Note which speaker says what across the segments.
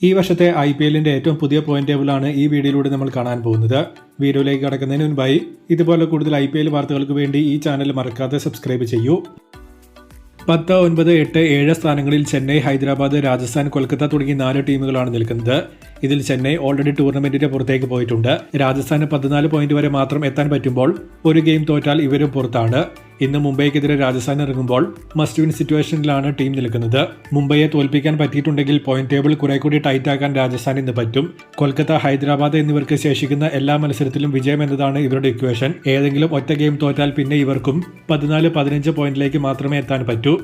Speaker 1: ഈ വർഷത്തെ IPLന്റെ ഏറ്റവും പുതിയ പോയിന്റ് ടേബിളാണ് ഈ വീഡിയോയിലൂടെ നമ്മൾ കാണാൻ പോകുന്നത്. വീഡിയോയിലേക്ക് കടക്കുന്നതിന് മുൻപായി ഇതുപോലെ കൂടുതൽ IPL വാർത്തകൾക്ക് വേണ്ടി ഈ ചാനൽ മറക്കാതെ സബ്സ്ക്രൈബ് ചെയ്യൂ. 10, 9, 8, 7 സ്ഥാനങ്ങളിൽ ചെന്നൈ, ഹൈദരാബാദ്, രാജസ്ഥാൻ, കൊൽക്കത്ത തുടങ്ങി 4 ടീമുകളാണ് നിൽക്കുന്നത്. ഇതിൽ ചെന്നൈ ഓൾറെഡി ടൂർണമെന്റിന്റെ പുറത്തേക്ക് പോയിട്ടുണ്ട്. രാജസ്ഥാന് 14 പോയിന്റ് വരെ മാത്രം എത്താൻ പറ്റുമ്പോൾ ഒരു ഗെയിം തോറ്റാൽ ഇവരും പുറത്താണ്. ഇന്ന് മുംബൈക്കെതിരെ രാജസ്ഥാൻ ഇറങ്ങുമ്പോൾ മസ്റ്റ് വിൻ സിറ്റുവേഷനിലാണ് ടീം നിൽക്കുന്നത്. മുംബൈയെ തോൽപ്പിക്കാൻ പറ്റിയിട്ടുണ്ടെങ്കിൽ പോയിന്റ് ടേബിൾ കുറെ കൂടി ടൈറ്റ് ആക്കാൻ രാജസ്ഥാൻ ഇന്ന് പറ്റും. കൊൽക്കത്ത, ഹൈദരാബാദ് എന്നിവർക്ക് ശേഷിക്കുന്ന എല്ലാ മത്സരത്തിലും വിജയം എന്നതാണ് ഇവരുടെ ഇക്വേഷൻ. ഏതെങ്കിലും ഒറ്റ ഗെയിം തോറ്റാൽ പിന്നെ ഇവർക്കും 14-15 പോയിന്റിലേക്ക് മാത്രമേ എത്താൻ പറ്റൂ.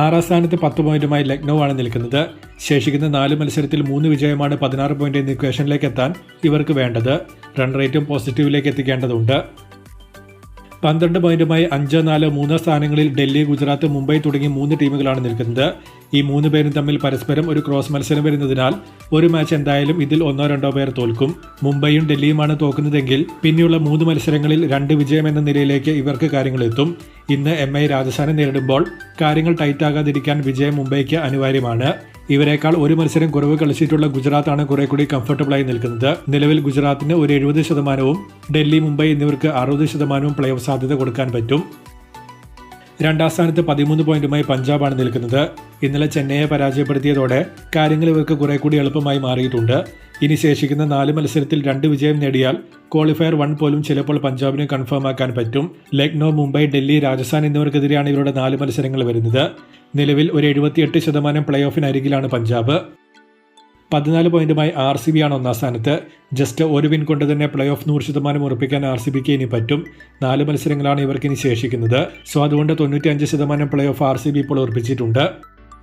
Speaker 1: 6ാം സ്ഥാനത്ത് 10 പോയിന്റുമായി ലക്നൌ ആണ് നിൽക്കുന്നത്. ശേഷിക്കുന്ന 4 മത്സരത്തിൽ 3 വിജയമാണ് 16 പോയിന്റ് എന്ന ഇക്വേഷനിലേക്ക് എത്താൻ ഇവർക്ക് വേണ്ടത്. റൺ റേറ്റും പോസിറ്റീവിലേക്ക് എത്തിക്കേണ്ടതുണ്ട്. 12 പോയിന്റുമായി 5, 4, 3 സ്ഥാനങ്ങളിൽ ഡൽഹി, ഗുജറാത്ത്, മുംബൈ തുടങ്ങി 3 ടീമുകളാണ് നിൽക്കുന്നത്. ഈ 3 പേരും തമ്മിൽ പരസ്പരം ഒരു ക്രോസ് മത്സരം വരുന്നതിനാൽ ഒരു മാച്ച് എന്തായാലും ഇതിൽ 1-2 പേർ തോൽക്കും. മുംബൈയും ഡൽഹിയുമാണ് തോക്കുന്നതെങ്കിൽ പിന്നെയുള്ള 3 മത്സരങ്ങളിൽ 2 വിജയം എന്ന നിലയിലേക്ക് ഇവർക്ക് കാര്യങ്ങൾ എത്തും. ഇന്ന് MI രാജസ്ഥാനെ നേരിടുമ്പോൾ കാര്യങ്ങൾ ടൈറ്റ് ആകാതിരിക്കാൻ വിജയം മുംബൈക്ക് അനിവാര്യമാണ്. ഇവരെക്കാൾ ഒരു മത്സരം കുറവ് കളിച്ചിട്ടുള്ള ഗുജറാത്താണ് കുറെ കൂടി കംഫർട്ടബിളായി നിൽക്കുന്നത്. നിലവിൽ ഗുജറാത്തിന് ഒരു 70%, ഡൽഹി, മുംബൈ എന്നിവർക്ക് 60% പ്ലേ ഓഫ് സാധ്യത കൊടുക്കാൻ പറ്റും. 2ാം സ്ഥാനത്ത് 13 പോയിന്റുമായി പഞ്ചാബാണ് നിൽക്കുന്നത്. ഇന്നലെ ചെന്നൈയെ പരാജയപ്പെടുത്തിയതോടെ കാര്യങ്ങൾ ഇവർക്ക് കുറെ കൂടി എളുപ്പമായി മാറിയിട്ടുണ്ട്. ഇനി ശേഷിക്കുന്ന 4 മത്സരത്തിൽ 2 വിജയം നേടിയാൽ ക്വാളിഫയർ 1 പോലും ചിലപ്പോൾ പഞ്ചാബിന് കൺഫേം ആക്കാൻ പറ്റും. ലക്നൌ, മുംബൈ, ഡൽഹി, രാജസ്ഥാൻ എന്നിവർക്കെതിരെയാണ് ഇവരുടെ 4 മത്സരങ്ങൾ വരുന്നത്. നിലവിൽ ഒരു 78% പ്ലേ ഓഫിന് അരികിലാണ് പഞ്ചാബ്. 14 പോയിന്റുമായി RCB ആണ് 1ാം സ്ഥാനത്ത്. ജസ്റ്റ് ഒരു വിൻ കൊണ്ട് തന്നെ പ്ലേ ഓഫ് 100% ഉറപ്പിക്കാൻ RCBക്ക് ഇനി പറ്റും. 4 മത്സരങ്ങളാണ് ഇവർക്ക് ഇനി ശേഷിക്കുന്നത്. സോ അതുകൊണ്ട് 95% പ്ലേ ഓഫ് RCB ഇപ്പോൾ ഉറപ്പിച്ചിട്ടുണ്ട്.